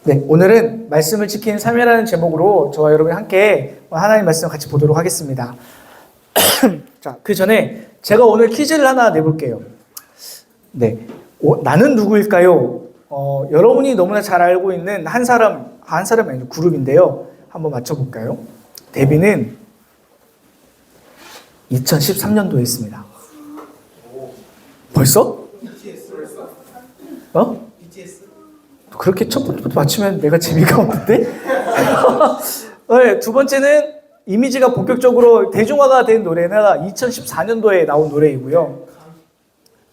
네, 오늘은 말씀을 지키는 삶이라는 제목으로 저와 여러분이 함께 하나님 말씀을 같이 보도록 하겠습니다. 자, 그 전에 제가 오늘 퀴즈를 하나 내볼게요. 네, 나는 누구일까요? 여러분이 너무나 잘 알고 있는 한 사람이 아니고 그룹인데요. 한번 맞춰볼까요? 데뷔는 2013년도에 했습니다. 벌써? 그렇게 첫 번째부터 맞추면 내가 재미가 없는데? 네, 두 번째는 이미지가 본격적으로 대중화가 된 노래가 2014년도에 나온 노래이고요.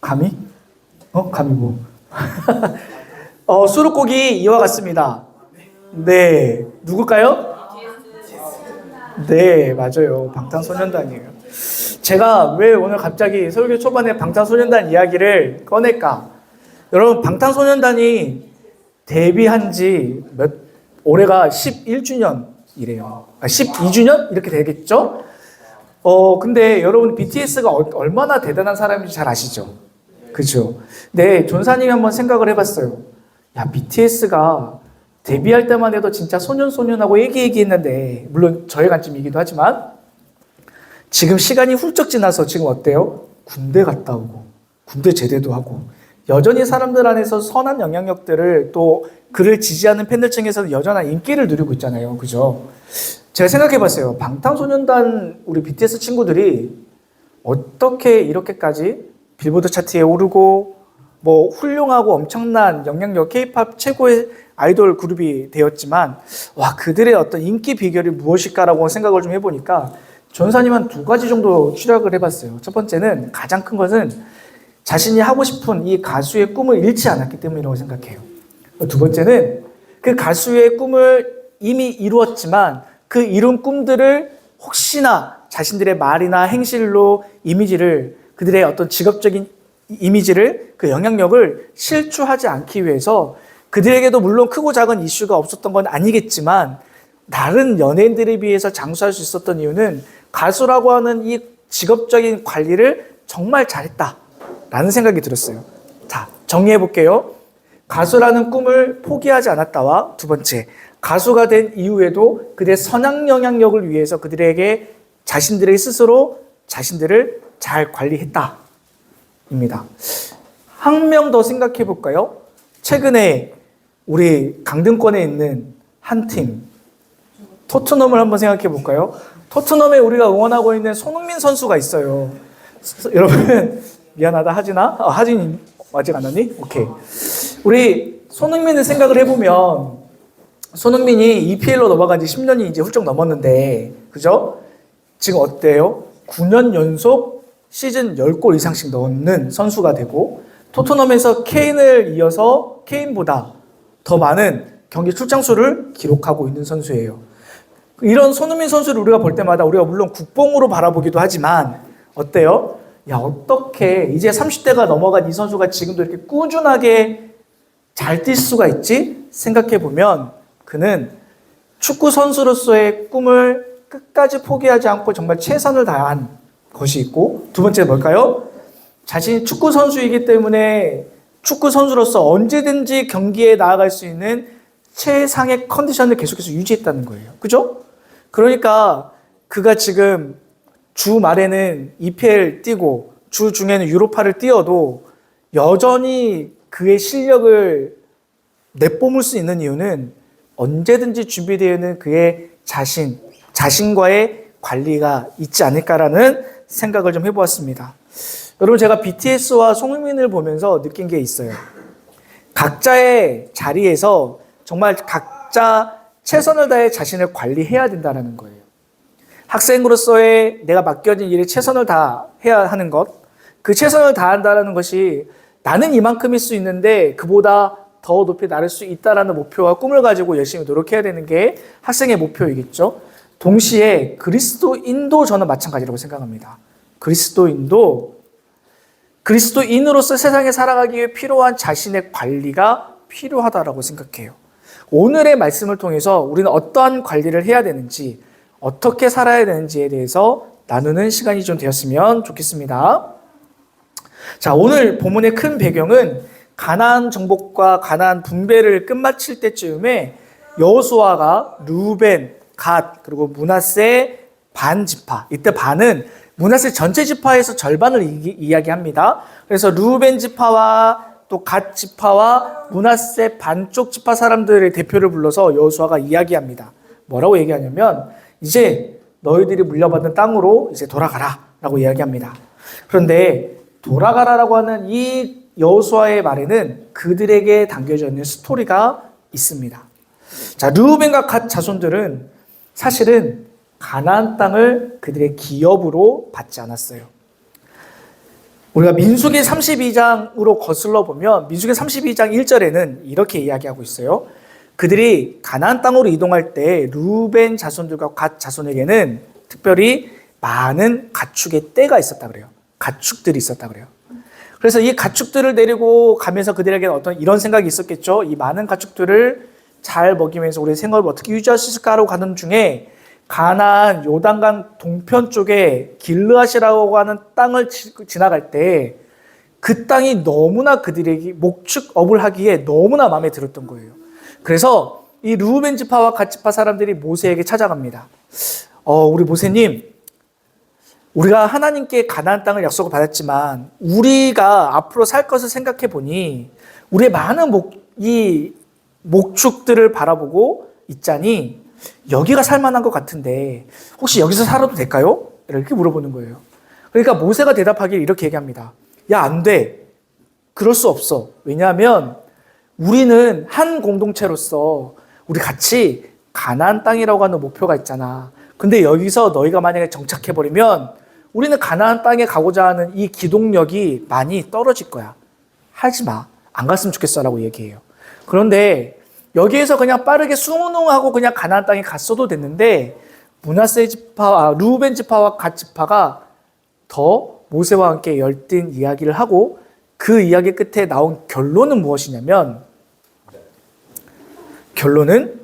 감히? 감히 뭐? 수록곡이 이와 같습니다. 네, 누굴까요? 네, 맞아요. 방탄소년단이에요. 제가 왜 오늘 갑자기 설교 초반에 방탄소년단 이야기를 꺼낼까? 여러분, 방탄소년단이 데뷔한 지 올해가 11주년이래요. 12주년? 이렇게 되겠죠? 근데 여러분, BTS가 얼마나 대단한 사람인지 잘 아시죠? 그죠? 네, 존사님이 한번 생각을 해봤어요. 야, BTS가 데뷔할 때만 해도 진짜 소년소년하고 애기애기했는데, 물론 저의 관점이기도 하지만, 지금 시간이 훌쩍 지나서 지금 어때요? 군대 갔다 오고, 군대 제대도 하고, 여전히 사람들 안에서 선한 영향력들을 또 그를 지지하는 팬들층에서는 여전한 인기를 누리고 있잖아요. 그죠? 제가 생각해봤어요. 방탄소년단 우리 BTS 친구들이 어떻게 이렇게까지 빌보드 차트에 오르고 뭐 훌륭하고 엄청난 영향력 K-팝 최고의 아이돌 그룹이 되었지만 와 그들의 어떤 인기 비결이 무엇일까라고 생각을 좀 해보니까 전사님 한 2가지 정도 추락을 해봤어요. 첫 번째는 가장 큰 것은 자신이 하고 싶은 이 가수의 꿈을 잃지 않았기 때문이라고 생각해요. 두 번째는 그 가수의 꿈을 이미 이루었지만 그 이룬 꿈들을 혹시나 자신들의 말이나 행실로 그들의 어떤 직업적인 이미지를 그 영향력을 실추하지 않기 위해서 그들에게도 물론 크고 작은 이슈가 없었던 건 아니겠지만 다른 연예인들에 비해서 장수할 수 있었던 이유는 가수라고 하는 이 직업적인 관리를 정말 잘했다. 라는 생각이 들었어요. 자, 정리해 볼게요. 가수라는 꿈을 포기하지 않았다와 두 번째, 가수가 된 이후에도 그들의 선한 영향력을 위해서 그들에게 자신들의 스스로 자신들을 잘 관리했다. 입니다. 한 명 더 생각해 볼까요? 최근에 우리 강등권에 있는 한 팀, 토트넘을 한번 생각해 볼까요? 토트넘에 우리가 응원하고 있는 손흥민 선수가 있어요. 여러분, 미안하다 하진아? 하진 아직 안 왔니? 오케이. 우리 손흥민을 생각을 해보면 손흥민이 EPL로 넘어간 지 10년이 이제 훌쩍 넘었는데 그죠? 지금 어때요? 9년 연속 시즌 10골 이상씩 넣는 선수가 되고 토트넘에서 케인을 이어서 케인보다 더 많은 경기 출장수를 기록하고 있는 선수예요. 이런 손흥민 선수를 우리가 볼 때마다 우리가 물론 국뽕으로 바라보기도 하지만 어때요? 야, 어떻게 이제 30대가 넘어간 이 선수가 지금도 이렇게 꾸준하게 잘 뛸 수가 있지? 생각해보면 그는 축구 선수로서의 꿈을 끝까지 포기하지 않고 정말 최선을 다한 것이 있고 두 번째 뭘까요? 자신이 축구 선수이기 때문에 축구 선수로서 언제든지 경기에 나아갈 수 있는 최상의 컨디션을 계속해서 유지했다는 거예요. 그죠? 그러니까 그가 지금 주말에는 EPL 뛰고 주 중에는 유로파를 뛰어도 여전히 그의 실력을 내뿜을 수 있는 이유는 언제든지 준비되어 있는 그의 자신과의 관리가 있지 않을까라는 생각을 좀 해보았습니다. 여러분 제가 BTS와 손흥민을 보면서 느낀 게 있어요. 각자의 자리에서 정말 각자 최선을 다해 자신을 관리해야 된다는 거예요. 학생으로서의 내가 맡겨진 일에 최선을 다해야 하는 것, 그 최선을 다한다는 것이 나는 이만큼일 수 있는데 그보다 더 높이 나를 수 있다라는 목표와 꿈을 가지고 열심히 노력해야 되는 게 학생의 목표이겠죠. 동시에 그리스도인도 저는 마찬가지라고 생각합니다. 그리스도인으로서 세상에 살아가기 위해 필요한 자신의 관리가 필요하다라고 생각해요. 오늘의 말씀을 통해서 우리는 어떠한 관리를 해야 되는지 어떻게 살아야 되는지에 대해서 나누는 시간이 좀 되었으면 좋겠습니다. 자, 오늘 본문의 큰 배경은 가나안 정복과 가나안 분배를 끝마칠 때쯤에 여호수아가 르우벤, 갓, 그리고 므낫세 반 지파, 이때 반은 므낫세 전체 지파에서 절반을 이야기합니다. 그래서 르우벤 지파와 또 갓 지파와 므낫세 반쪽 지파 사람들의 대표를 불러서 여호수아가 이야기합니다. 뭐라고 얘기하냐면 이제 너희들이 물려받은 땅으로 이제 돌아가라라고 이야기합니다. 그런데 돌아가라라고 하는 이 여호수아의 말에는 그들에게 담겨져 있는 스토리가 있습니다. 자, 르우벤과 갓 자손들은 사실은 가나안 땅을 그들의 기업으로 받지 않았어요. 우리가 민수기 32장으로 거슬러 보면 민수기 32장 1절에는 이렇게 이야기하고 있어요. 그들이 가나안 땅으로 이동할 때 르우벤 자손들과 갓 자손에게는 특별히 많은 가축의 떼가 있었다 그래요. 가축들이 있었다 그래요. 그래서 이 가축들을 데리고 가면서 그들에게 어떤 이런 생각이 있었겠죠. 이 많은 가축들을 잘 먹이면서 우리의 생활을 어떻게 유지할 수 있을까 하고 가는 중에 가나안 요단강 동편 쪽에 길르앗이라고 하는 땅을 지나갈 때 그 땅이 너무나 그들에게 목축업을 하기에 너무나 마음에 들었던 거예요. 그래서 이 르우벤 지파와 갓 지파 사람들이 모세에게 찾아갑니다. 우리 모세님, 우리가 하나님께 가나안 땅을 약속을 받았지만 우리가 앞으로 살 것을 생각해 보니 우리의 많은 목축들을 바라보고 있자니 여기가 살만한 것 같은데 혹시 여기서 살아도 될까요? 이렇게 물어보는 거예요. 그러니까 모세가 대답하길 이렇게 얘기합니다. 야, 안 돼. 그럴 수 없어. 왜냐하면 우리는 한 공동체로서 우리 같이 가나안 땅이라고 하는 목표가 있잖아. 근데 여기서 너희가 만약에 정착해버리면 우리는 가나안 땅에 가고자 하는 이 기동력이 많이 떨어질 거야. 하지 마. 안 갔으면 좋겠어 라고 얘기해요. 그런데 여기에서 그냥 빠르게 순응하고 그냥 가나안 땅에 갔어도 됐는데 므낫세 지파와 르우벤 지파와 갓 지파가 더 모세와 함께 열띤 이야기를 하고 그 이야기 끝에 나온 결론은 무엇이냐면 결론은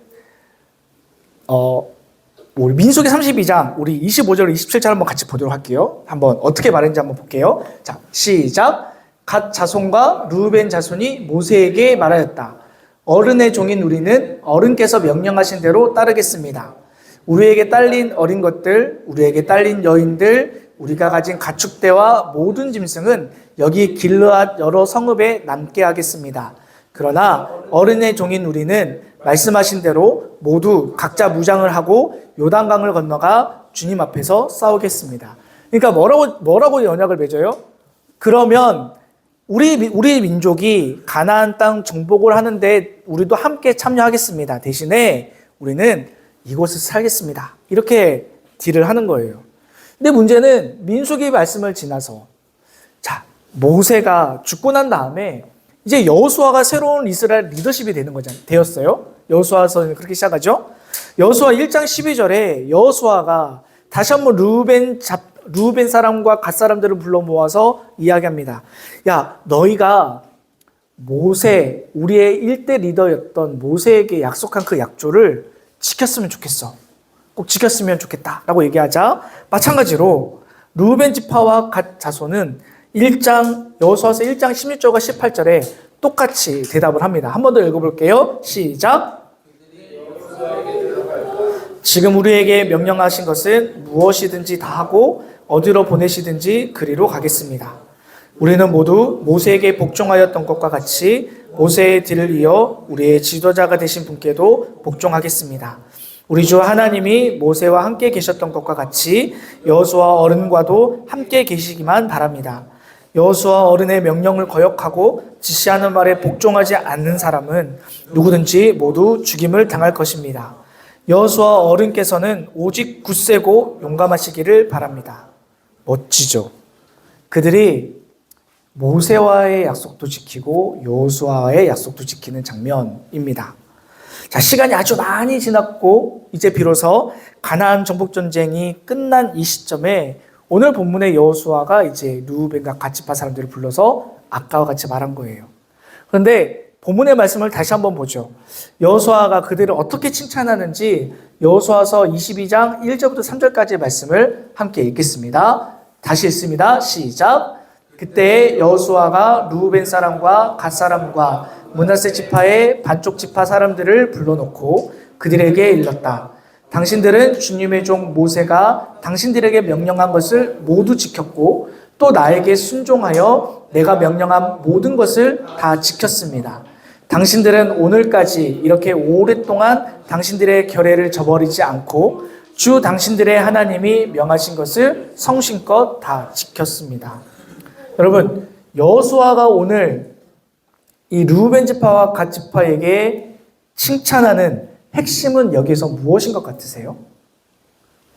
우리 민수기 32장 우리 25절 27절 한번 같이 보도록 할게요. 한번 어떻게 말했는지 한번 볼게요. 자, 시작. 갓 자손과 르우벤 자손이 모세에게 말하였다. 어른의 종인 우리는 어른께서 명령하신 대로 따르겠습니다. 우리에게 딸린 어린 것들, 우리에게 딸린 여인들, 우리가 가진 가축대와 모든 짐승은 여기 길르앗 여러 성읍에 남게 하겠습니다. 그러나 어른의 종인 우리는 말씀하신 대로 모두 각자 무장을 하고 요단강을 건너가 주님 앞에서 싸우겠습니다. 그러니까 뭐라고 언약을 맺어요? 그러면 우리 민족이 가나안 땅 정복을 하는데 우리도 함께 참여하겠습니다. 대신에 우리는 이곳에서 살겠습니다. 이렇게 딜을 하는 거예요. 근데 문제는 민수기 말씀을 지나서 자, 모세가 죽고 난 다음에 이제 여호수아가 새로운 이스라엘 리더십이 되었어요. 여호수아서는 그렇게 시작하죠. 여호수아 1장 12절에 여호수아가 다시 한번 르우벤 사람과 갓 사람들을 불러 모아서 이야기합니다. 야, 너희가 모세, 우리의 1대 리더였던 모세에게 약속한 그 약조를 지켰으면 좋겠어. 꼭 지켰으면 좋겠다라고 얘기하자 마찬가지로 르우벤 지파와 갓 자손은 여호수아서 1장 16절과 18절에 똑같이 대답을 합니다. 한 번 더 읽어볼게요. 시작. 지금 우리에게 명령하신 것은 무엇이든지 다 하고 어디로 보내시든지 그리로 가겠습니다. 우리는 모두 모세에게 복종하였던 것과 같이 모세의 뒤를 이어 우리의 지도자가 되신 분께도 복종하겠습니다. 우리 주 하나님이 모세와 함께 계셨던 것과 같이 여호수아 어른과도 함께 계시기만 바랍니다. 여호수아 어른의 명령을 거역하고 지시하는 말에 복종하지 않는 사람은 누구든지 모두 죽임을 당할 것입니다. 여호수아 어른께서는 오직 굳세고 용감하시기를 바랍니다. 멋지죠? 그들이 모세와의 약속도 지키고 여호수아와의 약속도 지키는 장면입니다. 자, 시간이 아주 많이 지났고 이제 비로소 가나안 정복 전쟁이 끝난 이 시점에 오늘 본문의 여호수아가 이제 르우벤과 갓 지파 사람들을 불러서 아까와 같이 말한 거예요. 그런데 본문의 말씀을 다시 한번 보죠. 여호수아가 그들을 어떻게 칭찬하는지 여호수아서 22장 1절부터 3절까지의 말씀을 함께 읽겠습니다. 다시 읽습니다. 시작. 그때 여호수아가 루벤 사람과 갓 사람과 므낫세 지파의 반쪽 지파 사람들을 불러놓고 그들에게 일렀다. 당신들은 주님의 종 모세가 당신들에게 명령한 것을 모두 지켰고 또 나에게 순종하여 내가 명령한 모든 것을 다 지켰습니다. 당신들은 오늘까지 이렇게 오랫동안 당신들의 결례를 저버리지 않고 주 당신들의 하나님이 명하신 것을 성심껏 다 지켰습니다. 여러분, 여호수아가 오늘 이 르우벤 지파와 갓 지파에게 칭찬하는 핵심은 여기서 무엇인 것 같으세요?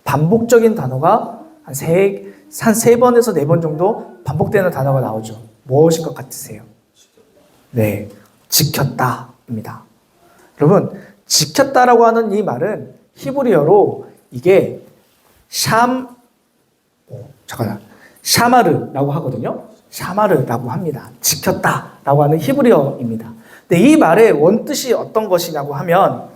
반복적인 단어가 한 세 번에서 네 번 정도 반복되는 단어가 나오죠. 무엇인 것 같으세요? 네, 지켰다입니다. 여러분, 지켰다라고 하는 이 말은 히브리어로 이게 샤마르라고 하거든요. 샤마르라고 합니다. 지켰다라고 하는 히브리어입니다. 근데 이 말의 원뜻이 어떤 것이냐고 하면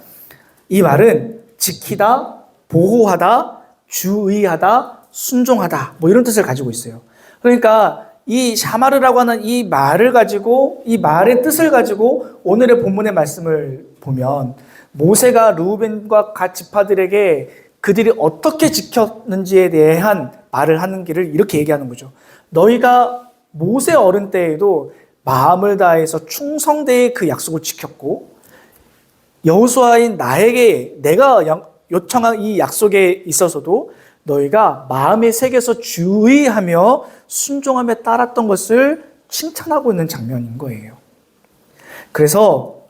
이 말은 지키다, 보호하다, 주의하다, 순종하다 뭐 이런 뜻을 가지고 있어요. 그러니까 이 샤마르라고 하는 이 말을 가지고 이 말의 뜻을 가지고 오늘의 본문의 말씀을 보면 모세가 르우벤과 갓 지파들에게 그들이 어떻게 지켰는지에 대한 말을 하는 길을 이렇게 얘기하는 거죠. 너희가 모세 어른 때에도 마음을 다해서 충성되이 그 약속을 지켰고 여호수아인 나에게 내가 요청한 이 약속에 있어서도 너희가 마음에 새겨서 주의하며 순종하며 따랐던 것을 칭찬하고 있는 장면인 거예요. 그래서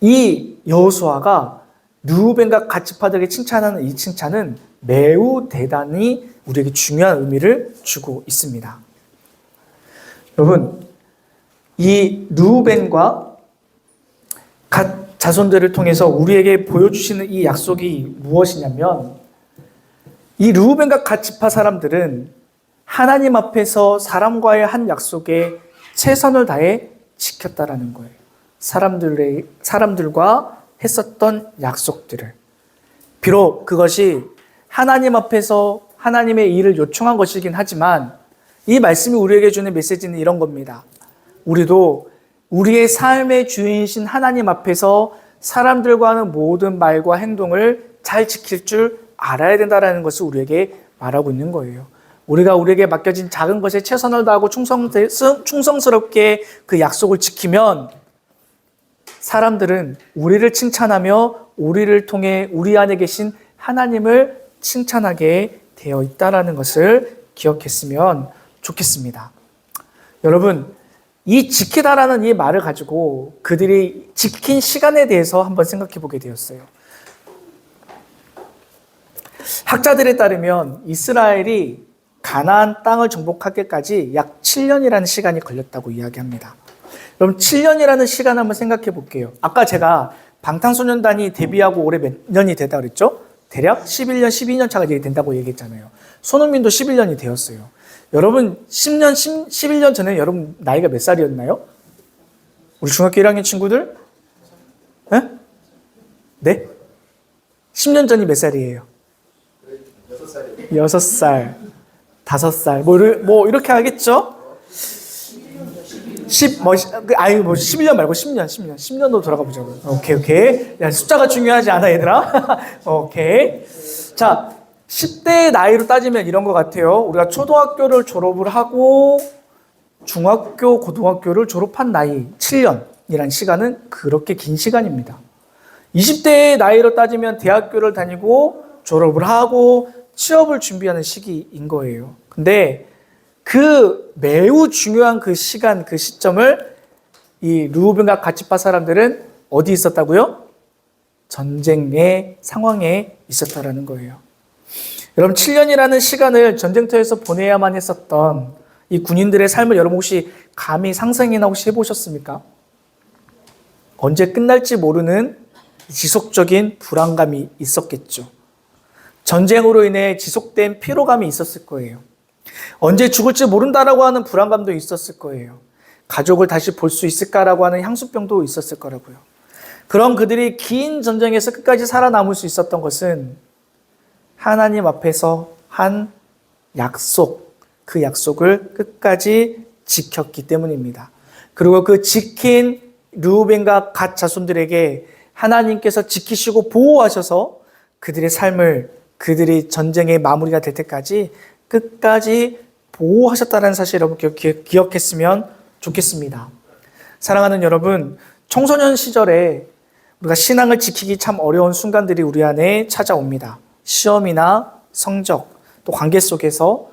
이 여호수아가 르우벤과 갓 지파들에게 칭찬하는 이 칭찬은 매우 대단히 우리에게 중요한 의미를 주고 있습니다. 여러분, 이 르우벤과 갓 자손들을 통해서 우리에게 보여주시는 이 약속이 무엇이냐면 이 르우벤과 갓 지파 사람들은 하나님 앞에서 사람과의 한 약속에 최선을 다해 지켰다라는 거예요. 사람들과 했었던 약속들을. 비록 그것이 하나님 앞에서 하나님의 일을 요청한 것이긴 하지만 이 말씀이 우리에게 주는 메시지는 이런 겁니다. 우리도 우리의 삶의 주인이신 하나님 앞에서 사람들과 하는 모든 말과 행동을 잘 지킬 줄 알아야 된다는 것을 우리에게 말하고 있는 거예요. 우리가 우리에게 맡겨진 작은 것에 최선을 다하고 충성스럽게 그 약속을 지키면 사람들은 우리를 칭찬하며 우리를 통해 우리 안에 계신 하나님을 칭찬하게 되어 있다는 것을 기억했으면 좋겠습니다. 여러분, 이 지키다라는 이 말을 가지고 그들이 지킨 시간에 대해서 한번 생각해 보게 되었어요. 학자들에 따르면 이스라엘이 가나안 땅을 정복하기까지 약 7년이라는 시간이 걸렸다고 이야기합니다. 그럼 7년이라는 시간 한번 생각해 볼게요. 아까 제가 방탄소년단이 데뷔하고 올해 몇 년이 됐다 그랬죠? 대략 11년, 12년 차가 된다고 얘기했잖아요. 손흥민도 11년이 되었어요. 여러분 11년 전에 여러분 나이가 몇 살이었나요? 우리 중학교 1학년 친구들? 네? 네? 10년 전이 몇 살이에요? 6살, 5살, 뭐 이렇게 하겠죠? 11년 말고 10년도 돌아가 보자고. 오케이. 야, 숫자가 중요하지 않아, 얘들아? 오케이. 자, 10대의 나이로 따지면 이런 것 같아요. 우리가 초등학교를 졸업을 하고 중학교, 고등학교를 졸업한 나이 7년이라는 시간은 그렇게 긴 시간입니다. 20대의 나이로 따지면 대학교를 다니고 졸업을 하고 취업을 준비하는 시기인 거예요. 근데 그 매우 중요한 그 시간, 그 시점을 이 르우벤과 갓 지파 사람들은 어디 있었다고요? 전쟁의 상황에 있었다라는 거예요. 여러분 7년이라는 시간을 전쟁터에서 보내야만 했었던 이 군인들의 삶을 여러분 혹시 감히 상상이나 혹시 해보셨습니까? 언제 끝날지 모르는 지속적인 불안감이 있었겠죠. 전쟁으로 인해 지속된 피로감이 있었을 거예요. 언제 죽을지 모른다라고 하는 불안감도 있었을 거예요. 가족을 다시 볼 수 있을까라고 하는 향수병도 있었을 거라고요. 그럼 그들이 긴 전쟁에서 끝까지 살아남을 수 있었던 것은 하나님 앞에서 한 약속, 그 약속을 끝까지 지켰기 때문입니다. 그리고 그 지킨 르우벤과 갓 자손들에게 하나님께서 지키시고 보호하셔서 그들의 삶을 그들이 전쟁의 마무리가 될 때까지 끝까지 보호하셨다는 사실 여러분 기억했으면 좋겠습니다. 사랑하는 여러분, 청소년 시절에 우리가 신앙을 지키기 참 어려운 순간들이 우리 안에 찾아옵니다. 시험이나 성적, 또 관계 속에서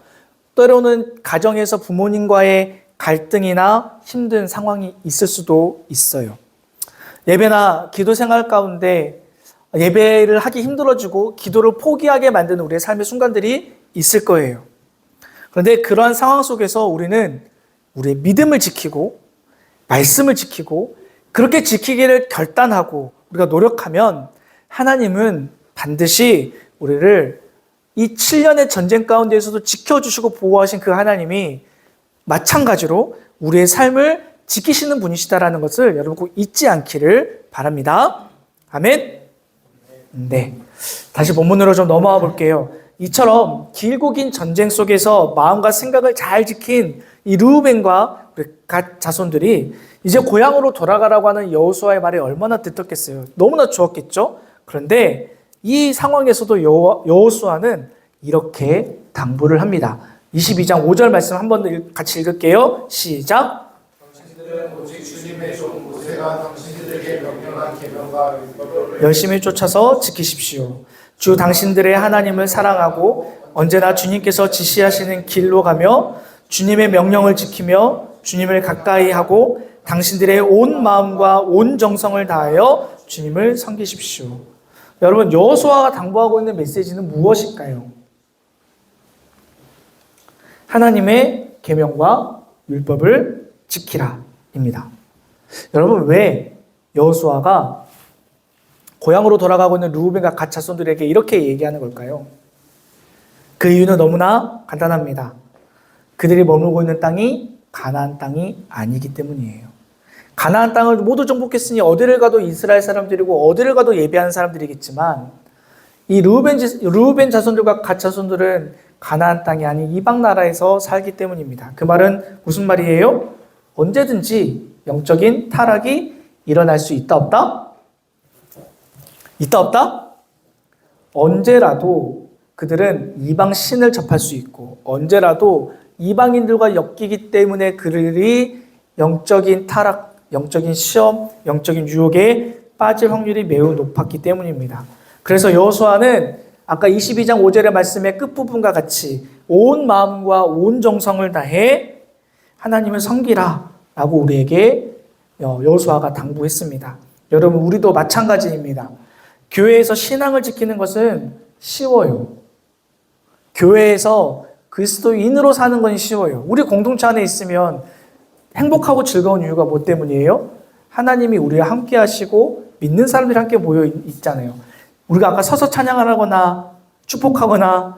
때로는 가정에서 부모님과의 갈등이나 힘든 상황이 있을 수도 있어요. 예배나 기도 생활 가운데 예배를 하기 힘들어지고 기도를 포기하게 만드는 우리의 삶의 순간들이 있을 거예요. 그런데 그러한 상황 속에서 우리는 우리의 믿음을 지키고 말씀을 지키고 그렇게 지키기를 결단하고 우리가 노력하면 하나님은 반드시 우리를 이 7년의 전쟁 가운데에서도 지켜주시고 보호하신 그 하나님이 마찬가지로 우리의 삶을 지키시는 분이시다라는 것을 여러분 꼭 잊지 않기를 바랍니다. 아멘. 네. 다시 본문으로 좀 넘어와 볼게요. 이처럼 길고 긴 전쟁 속에서 마음과 생각을 잘 지킨 이 르우벤과 갓 자손들이 이제 고향으로 돌아가라고 하는 여호수아의 말에 얼마나 뜻했겠어요. 너무나 좋았겠죠. 그런데 이 상황에서도 여호수아는 이렇게 당부를 합니다. 22장 5절 말씀 한 번 더 같이 읽을게요. 시작. 당신들은 오직 주님의 종 모세가 당신들에게 명령한 계명과 율법을 열심히 쫓아서 지키십시오. 주 당신들의 하나님을 사랑하고 언제나 주님께서 지시하시는 길로 가며 주님의 명령을 지키며 주님을 가까이 하고 당신들의 온 마음과 온 정성을 다하여 주님을 섬기십시오. 여러분, 여호수아가 당부하고 있는 메시지는 무엇일까요? 하나님의 계명과 율법을 지키라입니다. 여러분, 왜 여호수아가 고향으로 돌아가고 있는 르우벤과 갓 자손들에게 이렇게 얘기하는 걸까요? 그 이유는 너무나 간단합니다. 그들이 머물고 있는 땅이 가나안 땅이 아니기 때문이에요. 가나안 땅을 모두 정복했으니 어디를 가도 이스라엘 사람들이고 어디를 가도 예배하는 사람들이겠지만 이 르우벤 자손들과 갓 자손들은 가나안 땅이 아닌 이방 나라에서 살기 때문입니다. 그 말은 무슨 말이에요? 언제든지 영적인 타락이 일어날 수 있다 없다? 있다 없다? 언제라도 그들은 이방 신을 접할 수 있고 언제라도 이방인들과 엮이기 때문에 그들이 영적인 타락, 영적인 시험, 영적인 유혹에 빠질 확률이 매우 높았기 때문입니다. 그래서 여호수아는 아까 22장 5절의 말씀의 끝부분과 같이 온 마음과 온 정성을 다해 하나님을 섬기라 라고 우리에게 여호수아가 당부했습니다. 여러분, 우리도 마찬가지입니다. 교회에서 신앙을 지키는 것은 쉬워요. 교회에서 그리스도인으로 사는 건 쉬워요. 우리 공동체 안에 있으면 행복하고 즐거운 이유가 뭐 때문이에요? 하나님이 우리와 함께 하시고 믿는 사람들이 함께 모여 있잖아요. 우리가 아까 서서 찬양하거나 축복하거나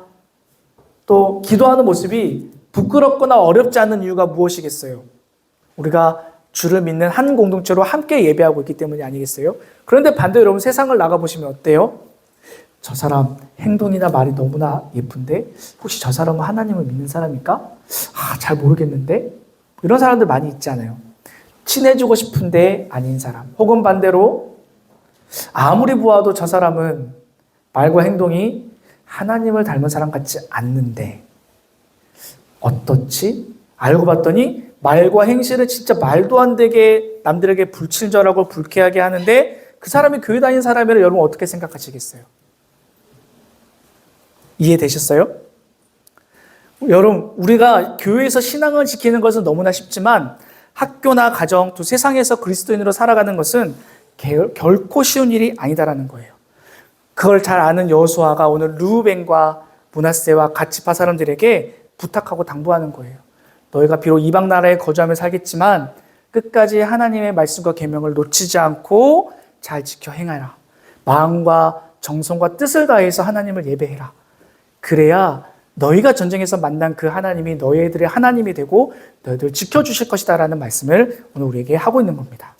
또 기도하는 모습이 부끄럽거나 어렵지 않은 이유가 무엇이겠어요? 우리가 주를 믿는 한 공동체로 함께 예배하고 있기 때문이 아니겠어요? 그런데 반대로 여러분 세상을 나가보시면 어때요? 저 사람 행동이나 말이 너무나 예쁜데 혹시 저 사람은 하나님을 믿는 사람일까? 잘 모르겠는데? 이런 사람들 많이 있잖아요. 친해지고 싶은데 아닌 사람. 혹은 반대로 아무리 보아도 저 사람은 말과 행동이 하나님을 닮은 사람 같지 않는데 어떻지? 알고 봤더니 말과 행실을 진짜 말도 안 되게 남들에게 불친절하고 불쾌하게 하는데 그 사람이 교회 다니는 사람이라 여러분 어떻게 생각하시겠어요? 이해되셨어요? 여러분, 우리가 교회에서 신앙을 지키는 것은 너무나 쉽지만 학교나 가정 또 세상에서 그리스도인으로 살아가는 것은 결코 쉬운 일이 아니다라는 거예요. 그걸 잘 아는 여호수아가 오늘 르우벤과 므낫세와 갓 지파 사람들에게 부탁하고 당부하는 거예요. 너희가 비록 이방 나라에 거주하며 살겠지만 끝까지 하나님의 말씀과 계명을 놓치지 않고 잘 지켜 행하라. 마음과 정성과 뜻을 다해서 하나님을 예배해라. 그래야 너희가 전쟁에서 만난 그 하나님이 너희들의 하나님이 되고 너희들을 지켜주실 것이다 라는 말씀을 오늘 우리에게 하고 있는 겁니다.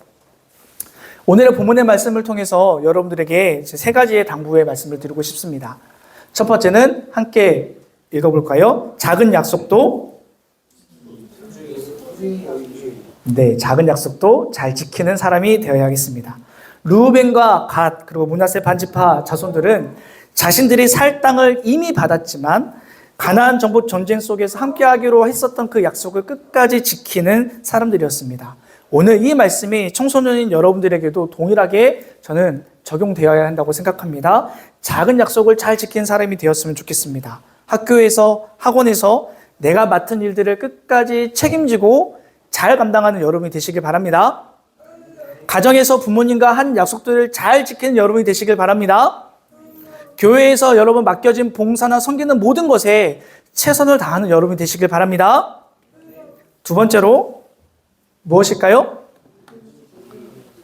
오늘의 본문의 말씀을 통해서 여러분들에게 세 가지의 당부의 말씀을 드리고 싶습니다. 첫 번째는 함께 읽어볼까요? 작은 약속도 네, 작은 약속도 잘 지키는 사람이 되어야겠습니다. 루벤과 갓 그리고 므낫세 반지파 자손들은 자신들이 살 땅을 이미 받았지만 가나안 정복 전쟁 속에서 함께하기로 했었던 그 약속을 끝까지 지키는 사람들이었습니다. 오늘 이 말씀이 청소년인 여러분들에게도 동일하게 저는 적용되어야 한다고 생각합니다. 작은 약속을 잘 지키는 사람이 되었으면 좋겠습니다. 학교에서, 학원에서 내가 맡은 일들을 끝까지 책임지고 잘 감당하는 여러분이 되시길 바랍니다. 가정에서 부모님과 한 약속들을 잘 지키는 여러분이 되시길 바랍니다. 교회에서 여러분 맡겨진 봉사나 섬기는 모든 것에 최선을 다하는 여러분이 되시길 바랍니다. 두 번째로 무엇일까요?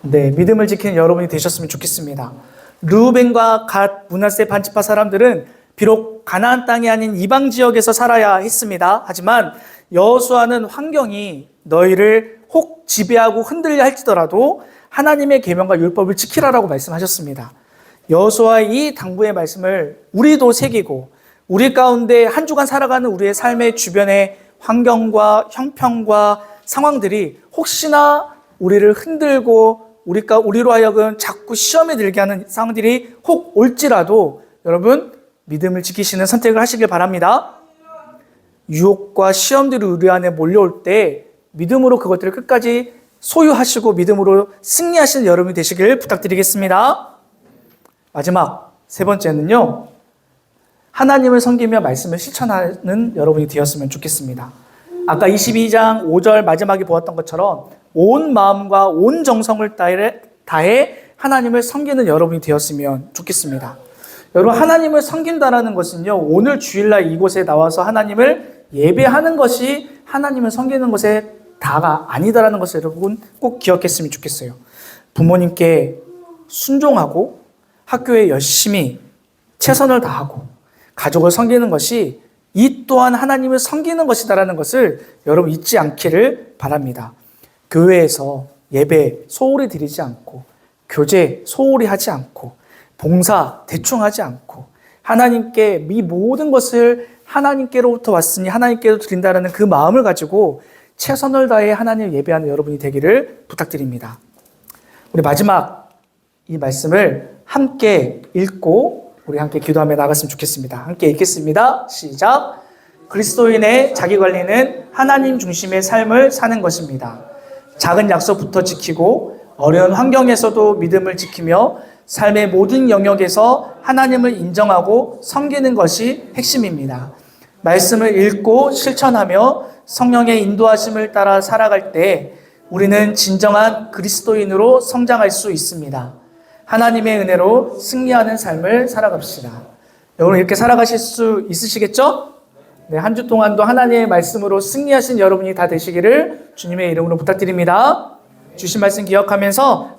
네, 믿음을 지키는 여러분이 되셨으면 좋겠습니다. 르우벤과 갓, 므낫세 반지파 사람들은 비록 가나안 땅이 아닌 이방 지역에서 살아야 했습니다. 하지만 여호수아는 환경이 너희를 혹 지배하고 흔들려 할지더라도 하나님의 계명과 율법을 지키라라고 말씀하셨습니다. 여호수아의 이 당부의 말씀을 우리도 새기고 우리 가운데 한 주간 살아가는 우리의 삶의 주변의 환경과 형편과 상황들이 혹시나 우리를 흔들고 우리로 하여금 자꾸 시험에 들게 하는 상황들이 혹 올지라도 여러분 믿음을 지키시는 선택을 하시길 바랍니다. 유혹과 시험들이 우리 안에 몰려올 때 믿음으로 그것들을 끝까지 소유하시고 믿음으로 승리하시는 여러분이 되시길 부탁드리겠습니다. 마지막 세 번째는요, 하나님을 섬기며 말씀을 실천하는 여러분이 되었으면 좋겠습니다. 아까 22장 5절 마지막에 보았던 것처럼 온 마음과 온 정성을 다해 하나님을 섬기는 여러분이 되었으면 좋겠습니다. 여러분, 하나님을 섬긴다라는 것은요, 오늘 주일날 이곳에 나와서 하나님을 예배하는 것이 하나님을 섬기는 것의 다가 아니다라는 것을 여러분 꼭 기억했으면 좋겠어요. 부모님께 순종하고 학교에 열심히 최선을 다하고 가족을 섬기는 것이 이 또한 하나님을 섬기는 것이다라는 것을 여러분 잊지 않기를 바랍니다. 교회에서 예배 소홀히 드리지 않고 교제 소홀히 하지 않고 봉사 대충 하지 않고 하나님께 이 모든 것을 하나님께로부터 왔으니 하나님께로 드린다라는 그 마음을 가지고 최선을 다해 하나님을 예배하는 여러분이 되기를 부탁드립니다. 우리 마지막 이 말씀을 함께 읽고 우리 함께 기도하며 나갔으면 좋겠습니다. 함께 읽겠습니다. 시작. 그리스도인의 자기관리는 하나님 중심의 삶을 사는 것입니다. 작은 약속부터 지키고 어려운 환경에서도 믿음을 지키며 삶의 모든 영역에서 하나님을 인정하고 섬기는 것이 핵심입니다. 말씀을 읽고 실천하며 성령의 인도하심을 따라 살아갈 때 우리는 진정한 그리스도인으로 성장할 수 있습니다. 하나님의 은혜로 승리하는 삶을 살아갑시다. 여러분 이렇게 살아가실 수 있으시겠죠? 네, 한 주 동안도 하나님의 말씀으로 승리하신 여러분이 다 되시기를 주님의 이름으로 부탁드립니다. 주신 말씀 기억하면서